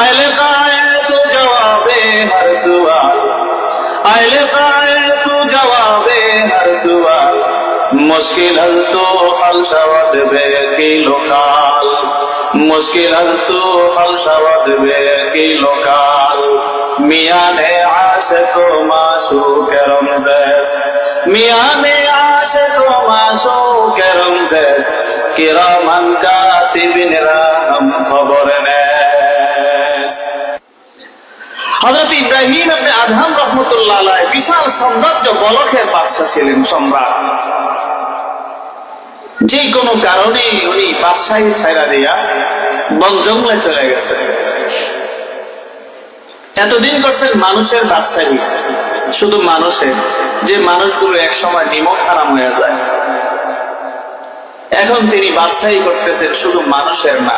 আইলে কায়েল তু জবাবে হর সুয়াল, আইলে কায়েল তু জবাবে হর সুয়াল, মুশকিল হল তো হল শবদ বে কি লোকাল, মুশকিল হল তো হল শবদ বে কি লোকাল। মিয়ানে আশিক ও মাশুক রমজাস, মিয়ানে আশিক ও মাশুক রমজাস, কিরামান কাতিবিন রাহম খবর নেস। হযরত ইব্রাহিম ইবনে আদহাম রাহমাতুল্লাহ আলাইহি বিশাল সাম্রাজ্য বলখের বাদশা ছিলেন, সম্রাট। যে কোনো কারণে উনি বাদশাহী ছাইরা দিয়া বন জঙ্গলে চলে গেছে। এতদিন করছেন মানুষের বাদশাহী, শুধু মানুষের, যে মানুষগুলো এক সময় নিমক হারাম হয়ে যায়। এখন তিনি বাদশাহী করতেছেন শুধু মানুষের না,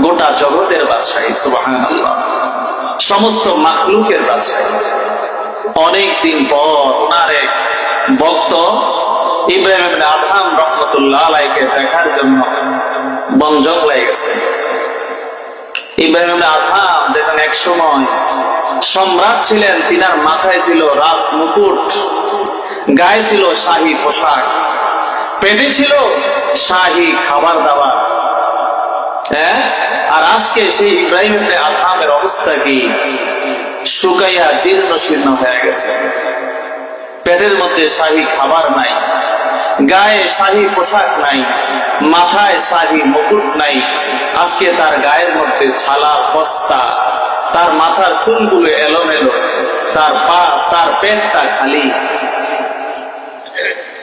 গোটা জগতের বাদশাহী। সুবহানাল্লাহ, সমস্ত মাখলুকের বাদশাহী। অনেকদিন পর ওনার এক ভক্ত ইব্রাহিম ইবনে আদহাম রাহমাতুল্লাহ আলাইহিকে দেখার জন্য বন জঙ্গলে গেছে। ইব্রাহিম ইবনে আদহাম যেখানে এক সময় সম্রাট ছিলেন, তিনার মাথায় ছিল রাজ মুকুট, গায়ে ছিল শাহী পোশাক, পেটে ছিল শাহী খাবার দাবার। আর আজকে সেই ইব্রাহিম ইবনে আদহামের অবস্থা কি? শুকাইয়া জীর্ণ শীর্ণ হয়ে গেছে। পেটের মধ্যে শাহী খাবার নাই, গায়ে শাহী পোশাক নাই, মাথায় শাহী মুকুট নাই। আজকে তার গায়ের মধ্যে ছালা বস্তা, তার মাথার চুলগুলো এলোমেলো, তার পা, তার পেটটা খালি।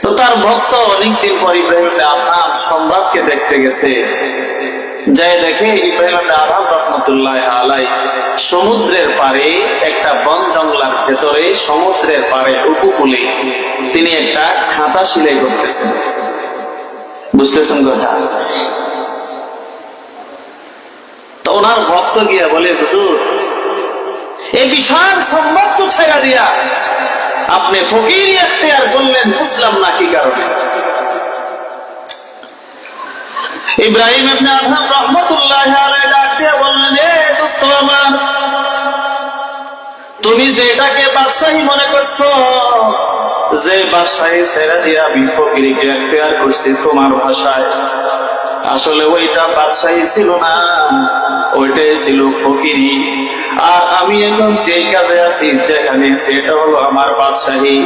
তো তার ভক্ত অনেকদিন পর ইব্রাহিম ইবনে আদহাম সম্রাটকে দেখতে গেছে। যাই দেখে ইব্রাহিম ইবনে আদহাম রাহমাতুল্লাহ আলাইহি সমুদ্রের পাড়ে, একটা বন জঙ্গলার ভেতরে, সমুদ্রের পাড়ে উপকূলে তিনি একটা খাতা সেলাই করতেছেন। বুঝতেছেন কথা? তো ওনার ভক্ত গিয়া বলে, হুজুর, এই বিশাল সম্পদ ছেড়া দিয়া আপনি ফকিরি ইখতিয়ার করলেন, বুঝলাম না কি কারণে। ইব্রাহিম ইবনে আদহাম রাহমাতুল্লাহ আলাইহি ডাক দিয়া বললেন, এ দোস্ত আমার, তুমি যেটাকে বাদশাহী মনে করছো, যে বাদশাহী ছেড়ে দিয়া আমি ফকিরিকে ইখতিয়ার করছি তোমার ভাষায়, আসলে ওইটা বাদশাহী ছিল না, ওইটাই ছিল ফকিরি। আর আমি এখন যে কাজে আছি, যেখানে, সেটা হলো আমার বাদশাহী।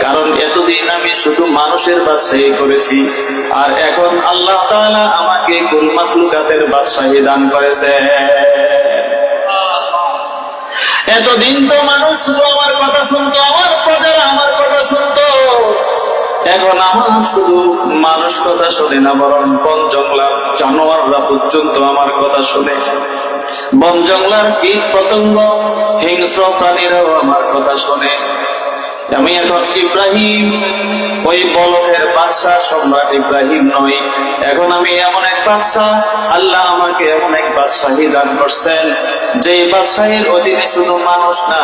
কারণ এতদিন আমি শুধু মানুষের বাদশাহী করেছি, আর এখন আল্লাহ তাআলা আমাকে কুল মাখলুকাতের বাদশাহী দান করেছে। এতদিন তো মানুষ শুধু আমার কথা শুনতো, আমার প্রজারা আমার কথা শুনতো। এখন আমার শুধু মানুষ কথা শোনে না, বরং বন জঙ্গলার জানোয়াররা পর্যন্ত আমার কথা শোনে। বন জঙ্গলার কীট পতঙ্গ, হিংস্র প্রাণীরাও আমার কথা শোনে। আমি এখন ইব্রাহিম, ওই বলখের বাদশা সম্রাট ইব্রাহিম নই। এখন আমি এমন এক বাদশা, আল্লাহ আমাকে এমন এক বাদশাহী দান করছেন, যে বাদশাহীর অধীনে শুধু মানুষ না,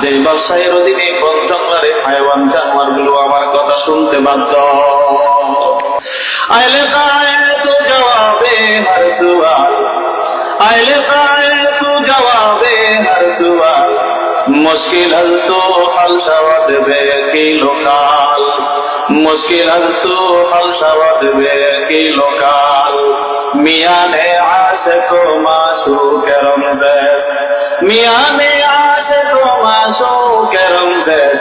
যে বাদশাহীর অধীনে বন জঙ্গলের হায়াওয়ান জানোয়ার গুলো আমার কথা শুনতে বাধ্য। আইলে কায়েল তু জবাবে হর সুয়াল, আইলে কায়েল তু জবাবে হর সুয়াল, মুশকিল হল তো হল শবদ বে কি লোকাল, মুশকিল হল তো হল শবদ বে কি লোকাল। মিয়ানে আশিক ও মাশুক রমজাস, মিয়ানে আশিক ও মাশুক রমজাস,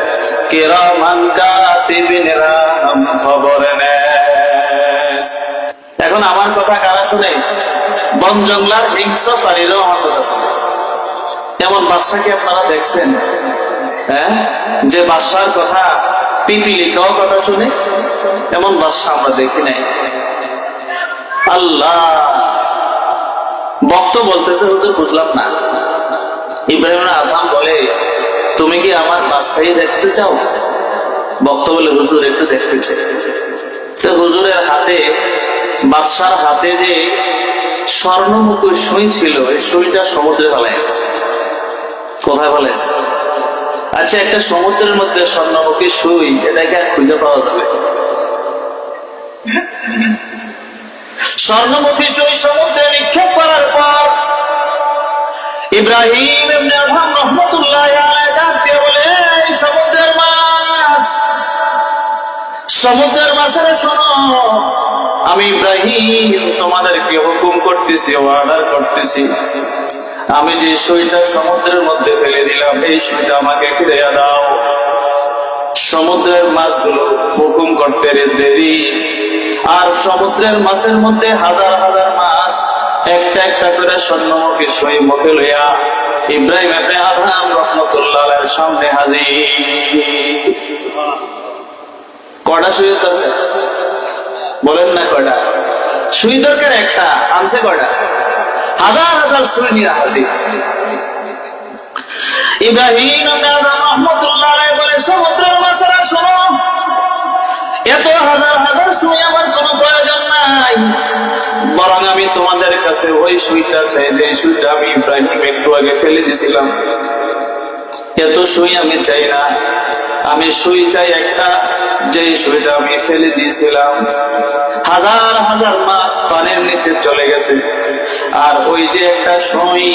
কিরামান কাতিবিন রাহম খবর নেস। এখন আমার কথা কারা শুনে? বন জঙ্গলার হিংস্র প্রাণীরাও আমার কথা শুনে। এমন বাদশা কি আপনারা দেখছেন? যে বাদশার কথা পিপিলিকাও কথা শুনে, এমন বাদশা আমরা দেখি নাই। আল্লাহ ভক্ত বলতেছে, হুজুর বুঝলাম না। ইব্রাহিম ইবনে আদহাম বলে, তুমি কি আমার বাদশাহী দেখতে চাও? ভক্ত বলে, হুজুর একটু দেখতে চাই। তো হুজুরের হাতে, বাদশার হাতে যে স্বর্ণমুকুট সুই ছিল, এই সুইটা সমুদ্রে ফেলাই আছে। কোথায় ফেলাইছে? আচ্ছা, একটা সমুদ্রের মধ্যে স্বর্ণমুখী সুই, এটাকে আর খুঁজে পাওয়া যাবে? স্বর্ণমুখী সুই সমুদ্রে নিক্ষেপ করার পর ইব্রাহিম ইবনে আদহাম রাহমাতুল্লাহি আলাইহি ডাক দিয়ে বলে, এই সমুদ্রের মাছ, সমুদ্রের মাছেরা শোনো, আমি ইব্রাহিম তোমাদেরকে হুকুম করতেছি, অর্ডার করতেছি, আমি যে সুইটা সমুদ্রের মধ্যে ফেলে দিলাম এই সুইটা আমাকে ফিরিয়ে দাও। সমুদ্রের মাছগুলো হুকুম করতে দেরি, আর সমুদ্রের মাছের মধ্যে হাজার হাজার মাছ একটা একটা করে স্বর্ণমুখী সুই মুখে লইয়া ইব্রাহিম ইবনে আদহাম রাহমাতুল্লাহ আলাইহির সামনে হাজির। কয়টা সুই দরকার বলেন না? কয়টা সুই দরকার? একটা। আনছে কয়টা? হাজার হাজার সুই নিয়ে হাজির। ইব্রাহিম ইবনে আদহাম রাহমাতুল্লাহ আলাইহি বলে, সমুদ্রের মাছেরা শোনো, এত হাজার হাজার সুই আমার কোনো প্রয়োজন নাই, বরং আমি তোমাদের কাছে ওই সুইটা চাই যে সুইটা আমি ইব্রাহিম একটু আগে ফেলে দিছিলাম। এত সুই আমি চাই না, আমি সুই চাই একটা, যে সুইটা আমি ফেলে দিয়েছিলাম। হাজার হাজার মাছ পানির নিচে চলে গেছে, আর ওই যে একটা সুই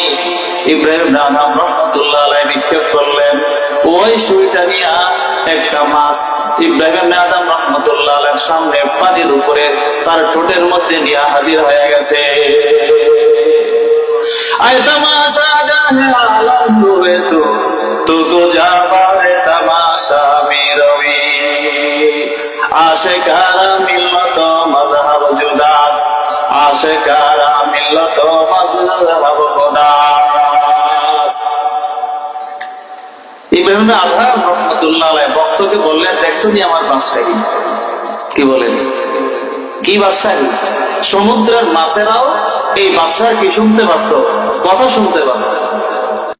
ইব্রাহিম ইবনে আদহাম রাহমাতুল্লাহ আলাইহি নিক্ষেপ করলেন, ওই সুইটা নিয়ে একটা মাছ ইব্রাহিম ইবনে আদহাম রাহমাতুল্লাহ আলাইহির সামনে পানির উপরে তার ঠোঁটের মধ্যে নিয়ে হাজির হয়ে গেছে। আয় তামাশা জানে আলম হুয়ে তো গুজাবারে তামাশা মিরবি, আশিকারা মিল্লত মযহাব জুদাস, আশিকারা মিল্লত মযহাব খুদাস। ইব্রাহিম ইবনে আদহাম রাহমাতুল্লাহ আলাইহি ভক্তকে বললেন, দেখছো নি আমার বাদশাহী? কি বলেন? কি বাদশাহী? সমুদ্রের মাছেরাও এই বাদশাহ কি শুনতে পারত? কথা শুনতে পারত।